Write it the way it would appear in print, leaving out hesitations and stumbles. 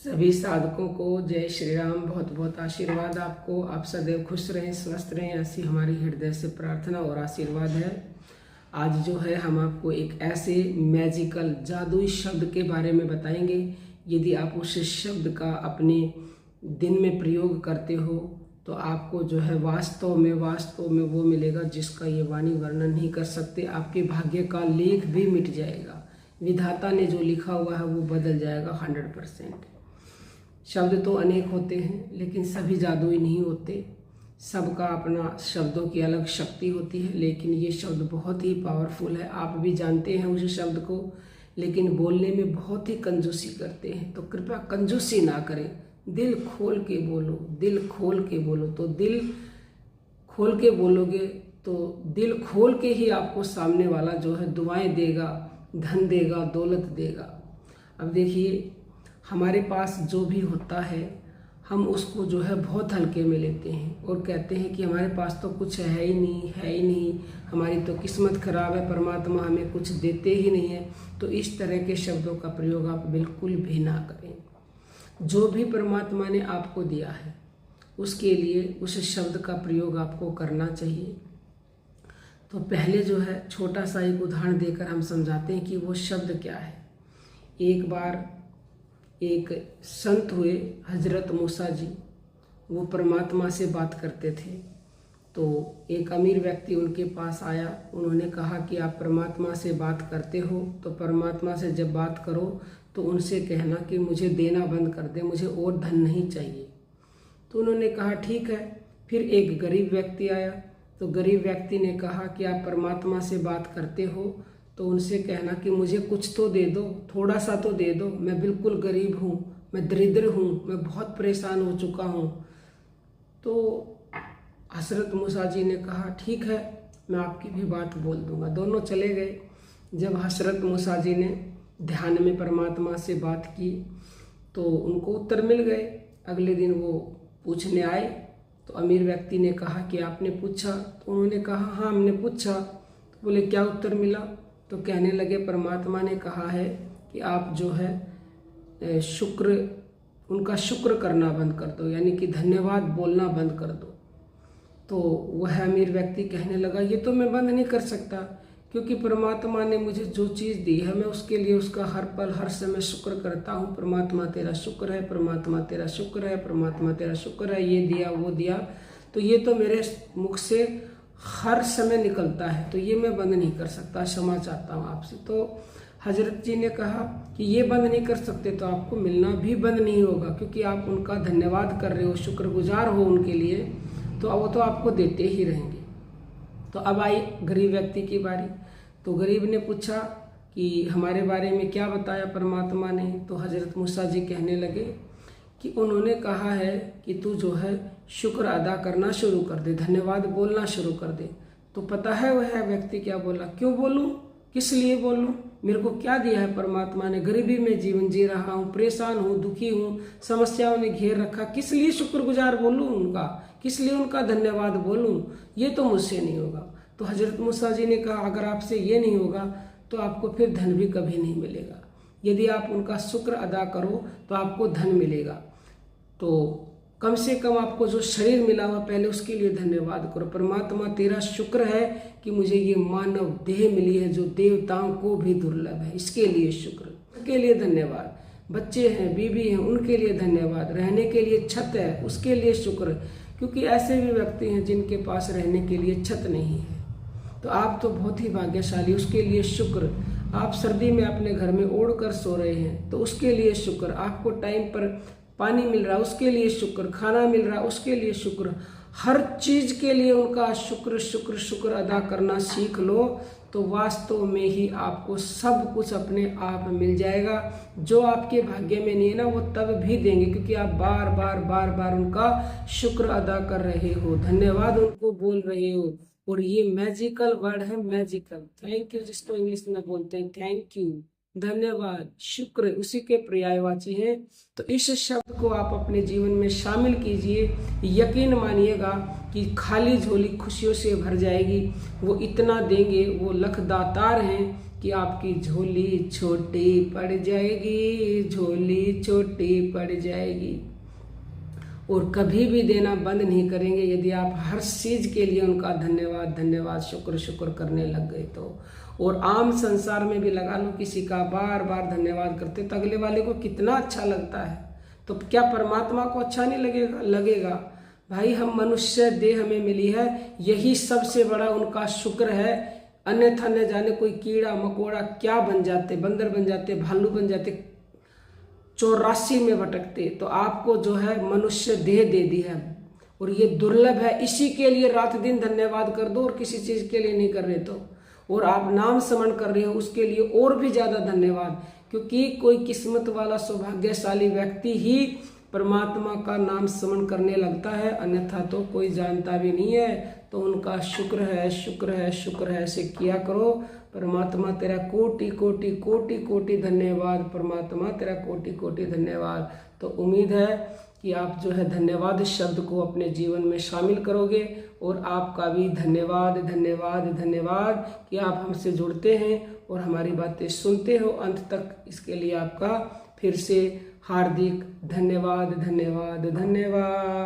सभी साधकों को जय श्री राम। बहुत बहुत आशीर्वाद आपको। आप सदैव खुश रहें, स्वस्थ रहें, ऐसी हमारी हृदय से प्रार्थना और आशीर्वाद है। आज जो है हम आपको एक ऐसे मैजिकल जादुई शब्द के बारे में बताएंगे। यदि आप उस शब्द का अपने दिन में प्रयोग करते हो तो आपको जो है वास्तव में वो मिलेगा जिसका ये वाणी वर्णन नहीं कर सकते। आपके भाग्य का लेख भी मिट जाएगा। विधाता ने जो लिखा हुआ है वो बदल जाएगा 100%। शब्द तो अनेक होते हैं लेकिन सभी जादुई नहीं होते। सबका अपना शब्दों की अलग शक्ति होती है, लेकिन ये शब्द बहुत ही पावरफुल है। आप भी जानते हैं उस शब्द को, लेकिन बोलने में बहुत ही कंजूसी करते हैं। तो कृपया कंजूसी ना करें, दिल खोल के बोलो। दिल खोल के बोलो तो दिल खोल के बोलोगे तो दिल खोल के ही आपको सामने वाला जो है दुआएं देगा, धन देगा, दौलत देगा। अब देखिए, हमारे पास जो भी होता है हम उसको जो है बहुत हल्के में लेते हैं और कहते हैं कि हमारे पास तो कुछ है ही नहीं, हमारी तो किस्मत खराब है, परमात्मा हमें कुछ देते ही नहीं है। तो इस तरह के शब्दों का प्रयोग आप बिल्कुल भी ना करें। जो भी परमात्मा ने आपको दिया है उसके लिए उस शब्द का प्रयोग आपको करना चाहिए। तो पहले जो है छोटा सा एक उदाहरण देकर हम समझाते हैं कि वो शब्द क्या है। एक बार एक संत हुए हजरत मूसा जी, वो परमात्मा से बात करते थे। तो एक अमीर व्यक्ति उनके पास आया। उन्होंने कहा कि आप परमात्मा से बात करते हो तो परमात्मा से जब बात करो तो उनसे कहना कि मुझे देना बंद कर दे, मुझे और धन नहीं चाहिए। तो उन्होंने कहा ठीक है। फिर एक गरीब व्यक्ति आया। तो गरीब व्यक्ति ने कहा कि आप परमात्मा से बात करते हो तो उनसे कहना कि मुझे कुछ तो दे दो, थोड़ा सा तो दे दो, मैं बिल्कुल गरीब हूँ, मैं दरिद्र हूँ, मैं बहुत परेशान हो चुका हूँ। तो हजरत मूसा जी ने कहा ठीक है, मैं आपकी भी बात बोल दूंगा। दोनों चले गए। जब हजरत मूसा जी ने ध्यान में परमात्मा से बात की तो उनको उत्तर मिल गए। अगले दिन वो पूछने आए तो अमीर व्यक्ति ने कहा कि आपने पूछा? तो उन्होंने कहा हाँ हमने पूछा। तो बोले क्या उत्तर मिला? तो कहने लगे परमात्मा ने कहा है कि आप जो है उनका शुक्र करना बंद कर दो, यानी कि धन्यवाद बोलना बंद कर दो। तो वह अमीर व्यक्ति कहने लगा ये तो मैं बंद नहीं कर सकता, क्योंकि परमात्मा ने मुझे जो चीज़ दी है मैं उसके लिए उसका हर पल हर समय शुक्र करता हूँ। परमात्मा तेरा शुक्र है, परमात्मा तेरा शुक्र है, परमात्मा तेरा शुक्र है, ये दिया वो दिया। तो ये तो मेरे मुख से हर समय निकलता है, तो ये मैं बंद नहीं कर सकता, क्षमा चाहता हूँ आपसे। तो हजरत जी ने कहा कि ये बंद नहीं कर सकते तो आपको मिलना भी बंद नहीं होगा, क्योंकि आप उनका धन्यवाद कर रहे हो, शुक्रगुजार हो उनके लिए, तो वो तो आपको देते ही रहेंगे। तो अब आई गरीब व्यक्ति की बारी। तो गरीब ने पूछा कि हमारे बारे में क्या बताया परमात्मा ने? तो हजरत मूसा जी कहने लगे कि उन्होंने कहा है कि तू जो है शुक्र अदा करना शुरू कर दे, धन्यवाद बोलना शुरू कर दे। तो पता है वह व्यक्ति क्या बोला? क्यों बोलूं, किस लिए बोलूं, मेरे को क्या दिया है परमात्मा ने? गरीबी में जीवन जी रहा हूँ, परेशान हूँ, दुखी हूँ, समस्याओं ने घेर रखा, किस लिए शुक्रगुजार बोलूं उनका, किस लिए उनका धन्यवाद बोलूं? ये तो मुझसे नहीं होगा। तो हजरत मूसा जी ने कहा अगर आपसे ये नहीं होगा तो आपको फिर धन भी कभी नहीं मिलेगा। यदि आप उनका शुक्र अदा करो तो आपको धन मिलेगा। तो कम से कम आपको जो शरीर मिला हुआ पहले उसके लिए धन्यवाद करो। परमात्मा तेरा शुक्र है कि मुझे ये मानव देह मिली है जो देवताओं को भी दुर्लभ है, इसके लिए शुक्र, उसके लिए धन्यवाद। बच्चे हैं, बीवी हैं, उनके लिए धन्यवाद। रहने के लिए छत है, उसके लिए शुक्र, क्योंकि ऐसे भी व्यक्ति हैं जिनके पास रहने के लिए छत नहीं है। तो आप तो बहुत ही भाग्यशाली, उसके लिए शुक्र। आप सर्दी में अपने घर में ओढ़ कर सो रहे हैं तो उसके लिए शुक्र। आपको टाइम पर पानी मिल रहा है उसके लिए शुक्र, खाना मिल रहा है उसके लिए शुक्र। हर चीज के लिए उनका शुक्र शुक्र शुक्र अदा करना सीख लो तो वास्तव में ही आपको सब कुछ अपने आप मिल जाएगा। जो आपके भाग्य में नहीं है ना वो तब भी देंगे, क्योंकि आप बार बार उनका शुक्र अदा कर रहे हो, धन्यवाद उनको बोल रहे हो। और ये मैजिकल वर्ड है, मैजिकल। थैंक यू जिसको इंग्लिश में बोलते हैं थैंक यू, धन्यवाद, शुक्र, उसी के पर्यायवाची हैं। तो इस शब्द को आप अपने जीवन में शामिल कीजिए। यकीन मानिएगा कि खाली झोली खुशियों से भर जाएगी। वो इतना देंगे, वो लख दातार हैं कि आपकी झोली छोटी पड़ जाएगी, झोली छोटी पड़ जाएगी। और कभी भी देना बंद नहीं करेंगे यदि आप हर चीज़ के लिए उनका धन्यवाद धन्यवाद शुक्र शुक्र करने लग गए तो। और आम संसार में भी लगा लो, किसी का बार बार धन्यवाद करते तो अगले वाले को कितना अच्छा लगता है, तो क्या परमात्मा को अच्छा नहीं लगेगा? भाई हम मनुष्य देह हमें मिली है, यही सबसे बड़ा उनका शुक्र है। अन्यथा न जाने कोई कीड़ा मकोड़ा क्या बन जाते, बंदर बन जाते, भालू बन जाते, 84 में भटकते। तो आपको जो है मनुष्य देह दे दी है और ये दुर्लभ है, इसी के लिए रात दिन धन्यवाद कर दो। और किसी चीज के लिए नहीं कर रहे तो, और आप नाम स्मरण कर रहे हो उसके लिए और भी ज्यादा धन्यवाद, क्योंकि कोई किस्मत वाला सौभाग्यशाली व्यक्ति ही परमात्मा का नाम स्मरण करने लगता है, अन्यथा तो कोई जानता भी नहीं है। तो उनका शुक्र है शुक्र है शुक्र है ऐसे किया करो। परमात्मा तेरा कोटि कोटि कोटि कोटि धन्यवाद, परमात्मा तेरा कोटि कोटि धन्यवाद। तो उम्मीद है कि आप जो है धन्यवाद शब्द को अपने जीवन में शामिल करोगे। और आपका भी धन्यवाद धन्यवाद धन्यवाद कि आप हमसे जुड़ते हैं और हमारी बातें सुनते हो अंत तक। इसके लिए आपका फिर से हार्दिक धन्यवाद धन्यवाद धन्यवाद।